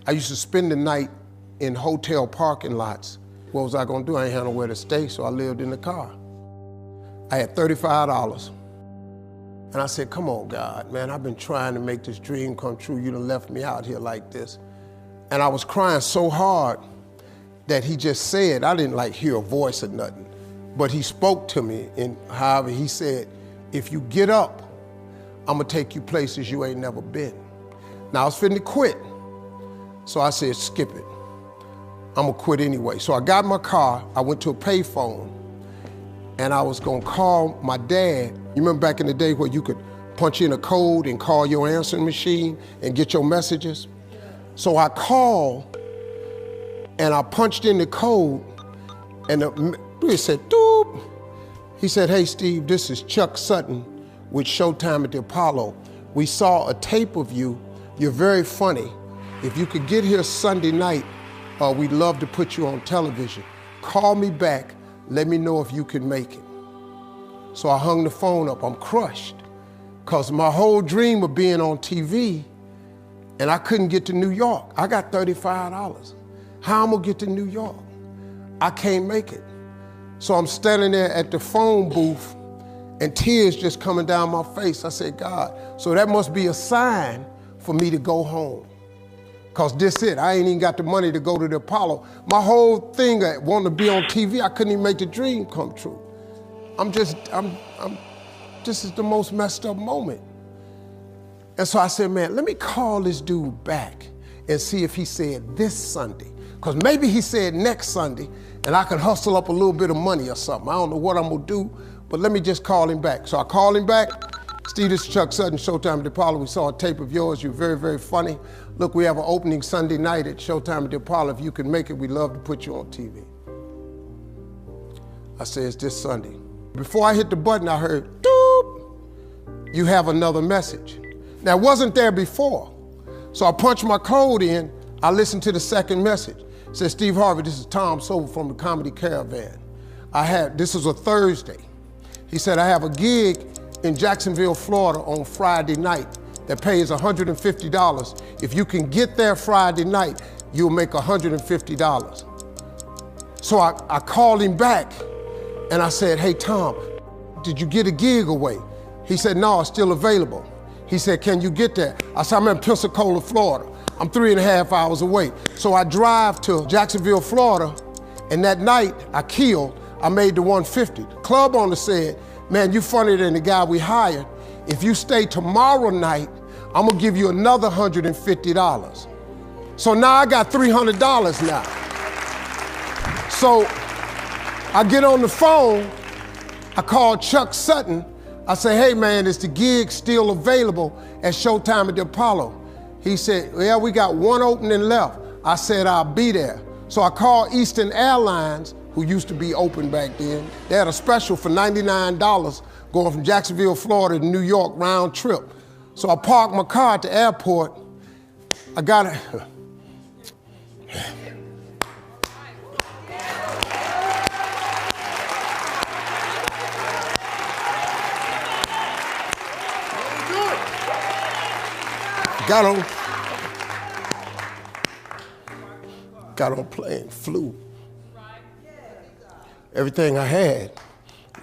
I used to spend the night in hotel parking lots. What was I gonna do? I ain't had nowhere to stay, so I lived in the car. I had $35. And I said, come on, God, man, I've been trying to make this dream come true. You done left me out here like this. And I was crying so hard that he just said, I didn't like hear a voice or nothing, but he spoke to me, and however he said, if you get up, I'm gonna take you places you ain't never been. Now I was finna quit. So I said, skip it. I'm gonna quit anyway. So I got in my car, I went to a payphone, and I was gonna call my dad. You remember back in the day where you could punch in a code and call your answering machine and get your messages? So I called and I punched in the code, and it said, doop. He said, hey Steve, this is Chuck Sutton with Showtime at the Apollo. We saw a tape of you. You're very funny. If you could get here Sunday night, we'd love to put you on television. Call me back, let me know if you can make it. So I hung the phone up, I'm crushed, because my whole dream of being on TV, and I couldn't get to New York. I got $35. How I'm gonna get to New York? I can't make it. So I'm standing there at the phone booth, and tears just coming down my face. I said, God, so that must be a sign for me to go home. Because this it, I ain't even got the money to go to the Apollo. My whole thing, wanting to be on TV, I couldn't even make the dream come true. This is the most messed up moment. And so I said, man, let me call this dude back and see if he said this Sunday. Because maybe he said next Sunday, and I can hustle up a little bit of money or something. I don't know what I'm gonna do, but let me just call him back. So I called him back. Steve, this is Chuck Sutton, Showtime at the Apollo. We saw a tape of yours. You're very, very funny. Look, we have an opening Sunday night at Showtime at the Apollo. If you can make it, we'd love to put you on TV. I said, it's this Sunday. Before I hit the button, I heard, doop, you have another message. Now, it wasn't there before. So I punched my code in. I listened to the second message. It said, Steve Harvey, this is Tom Sowell from the Comedy Caravan. This was a Thursday. He said, I have a gig in Jacksonville, Florida on Friday night that pays $150. If you can get there Friday night, you'll make $150. So I called him back and I said, hey Tom, did you get a gig away? He said, no, it's still available. He said, can you get there? I said, I'm in Pensacola, Florida. I'm 3.5 hours away. So I drive to Jacksonville, Florida, and that night I made the 150. The club owner said, man, you funnier than the guy we hired. If you stay tomorrow night, I'm gonna give you another $150. So now I got $300 now. So I get on the phone, I call Chuck Sutton. I say, hey man, is the gig still available at Showtime at the Apollo? He said, yeah, we got one opening left. I said, I'll be there. So I called Eastern Airlines, who used to be open back then. They had a special for $99 going from Jacksonville, Florida to New York round trip. So I parked my car at the airport. I got it. Got on plane, flew. Everything I had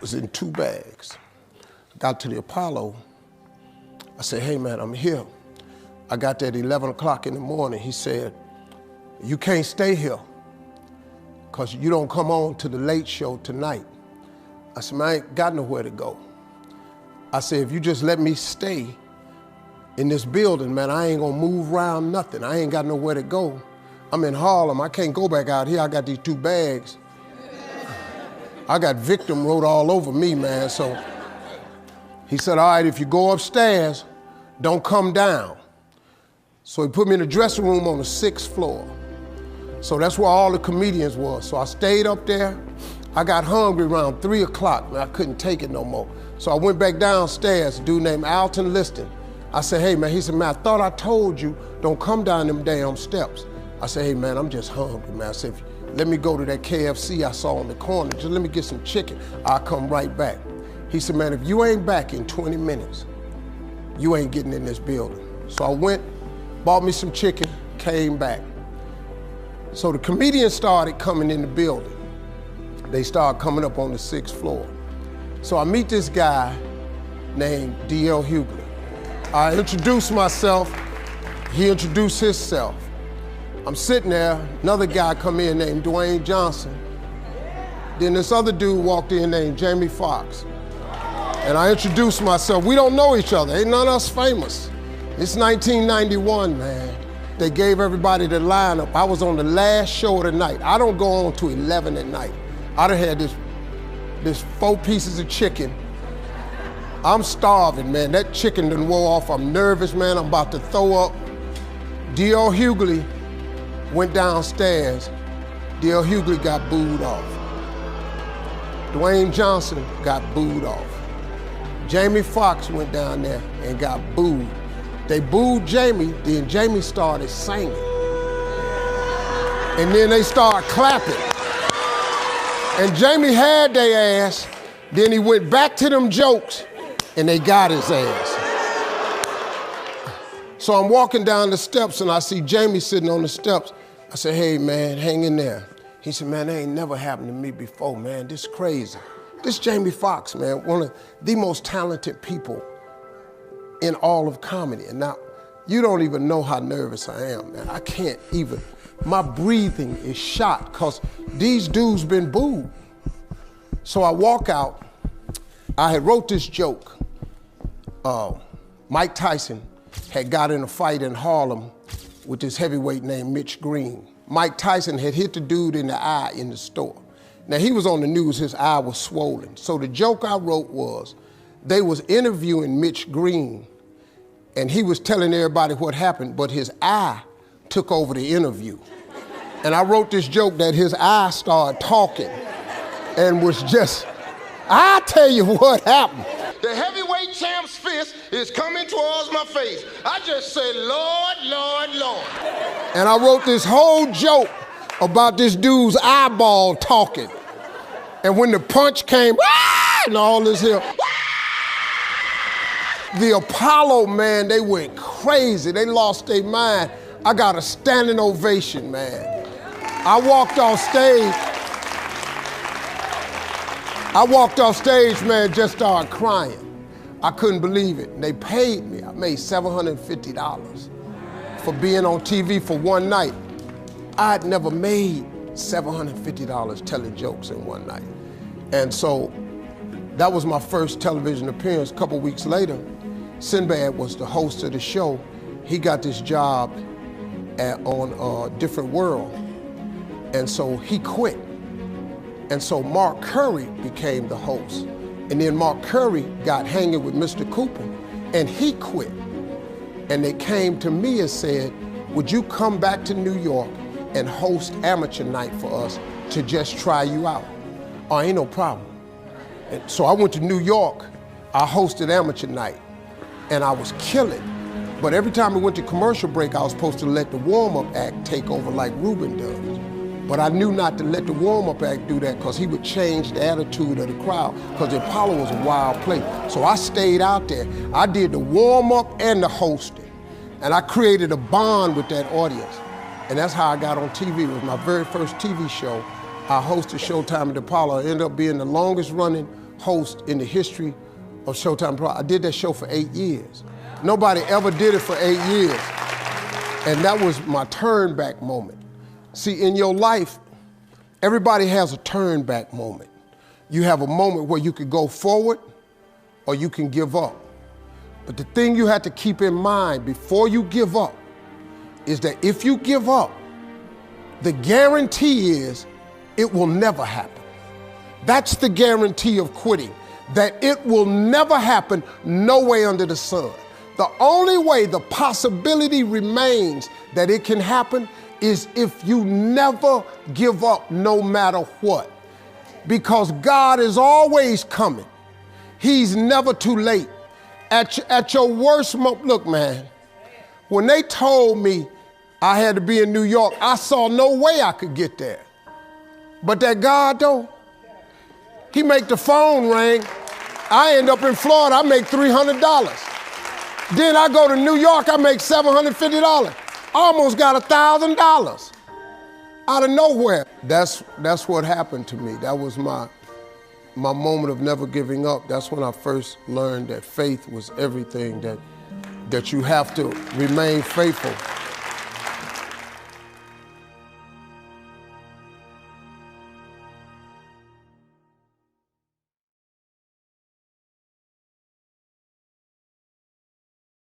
was in 2 bags. Got to the Apollo. I said, hey man, I'm here. I got there at 11 o'clock in the morning. He said, you can't stay here because you don't come on to the late show tonight. I said, man, I ain't got nowhere to go. I said, if you just let me stay in this building, man, I ain't gonna move around nothing. I ain't got nowhere to go. I'm in Harlem, I can't go back out here. I got these 2 bags. I got victim wrote all over me, man, so. He said, all right, if you go upstairs, don't come down. So he put me in the dressing room on the 6th floor. So that's where all the comedians was. So I stayed up there. I got hungry around 3 o'clock, man, I couldn't take it no more. So I went back downstairs, a dude named Alton Liston. I said, hey man, he said, man, I thought I told you, don't come down them damn steps. I said, hey man, I'm just hungry, man. I said, let me go to that KFC I saw on the corner, just let me get some chicken. I'll come right back. He said, man, if you ain't back in 20 minutes, you ain't getting in this building. So I went, bought me some chicken, came came back. So the comedians started coming in the building. They started coming up on the 6th floor. So I meet this guy named D.L. Hughley. I introduced myself, he introduced himself. I'm sitting there, another guy come in named Dwayne Johnson. Then this other dude walked in named Jamie Foxx. And I introduced myself. We don't know each other, ain't none of us famous. It's 1991, man. They gave everybody the lineup. I was on the last show of the night. I don't go on to 11 at night. I done had this 4 pieces of chicken. I'm starving, man. That chicken done wore off. I'm nervous, man. I'm about to throw up. D.L. Hughley went downstairs. D.L. Hughley got booed off. Dwayne Johnson got booed off. Jamie Foxx went down there and got booed. They booed Jamie, then Jamie started singing. And then they started clapping. And Jamie had their ass, then he went back to them jokes, and they got his ass. So I'm walking down the steps and I see Jamie sitting on the steps. I said, hey man, hang in there. He said, man, that ain't never happened to me before, man. This is crazy. This Jamie Foxx, man, one of the most talented people in all of comedy. And now, you don't even know how nervous I am, man. I can't even, my breathing is shot because these dudes been booed. So I walk out, I had wrote this joke. Mike Tyson had got in a fight in Harlem with this heavyweight named Mitch Green. Mike Tyson had hit the dude in the eye in the store. Now he was on the news, his eye was swollen. So the joke I wrote was, they was interviewing Mitch Green and he was telling everybody what happened, but his eye took over the interview. And I wrote this joke that his eye started talking and was just, I tell you what happened. The heavyweight champ's fist is coming towards my face. I just said, Lord, Lord, Lord. And I wrote this whole joke about this dude's eyeball talking. And when the punch came, and all this here, the Apollo, man, they went crazy. They lost their mind. I got a standing ovation, man. I walked off stage, man, just started crying. I couldn't believe it. They paid me. I made $750 for being on TV for one night. I'd never made $750 telling jokes in one night. And so that was my first television appearance. A couple weeks later, Sinbad was the host of the show. He got this job on Different World. And so he quit. And so Mark Curry became the host. And then Mark Curry got hanging with Mr. Cooper, and he quit. And they came to me and said, would you come back to New York and host amateur night for us to just try you out? Oh, ain't no problem. And so I went to New York, I hosted amateur night, and I was killing. But every time we went to commercial break, I was supposed to let the warm-up act take over like Ruben does. But I knew not to let the warm-up act do that because he would change the attitude of the crowd because the Apollo was a wild place. So I stayed out there. I did the warm-up and the hosting. And I created a bond with that audience. And that's how I got on TV. It was my very first TV show. I hosted Showtime at the Apollo. I ended up being the longest running host in the history of Showtime Apollo. I did that show for 8 years. Nobody ever did it for 8 years. And that was my turn back moment. See, in your life, everybody has a turn back moment. You have a moment where you could go forward or you can give up. But the thing you have to keep in mind before you give up is that if you give up, the guarantee is it will never happen. That's the guarantee of quitting, that it will never happen no way under the sun. The only way the possibility remains that it can happen is if you never give up no matter what. Because God is always coming. He's never too late. At your worst moment, look man, when they told me I had to be in New York, I saw no way I could get there. But that God though, he make the phone ring. I end up in Florida, I make $300. Then I go to New York, I make $750. almost got $1,000 out of nowhere. That's what happened to me. That was my moment of never giving up. That's when I first learned that faith was everything, that you have to remain faithful.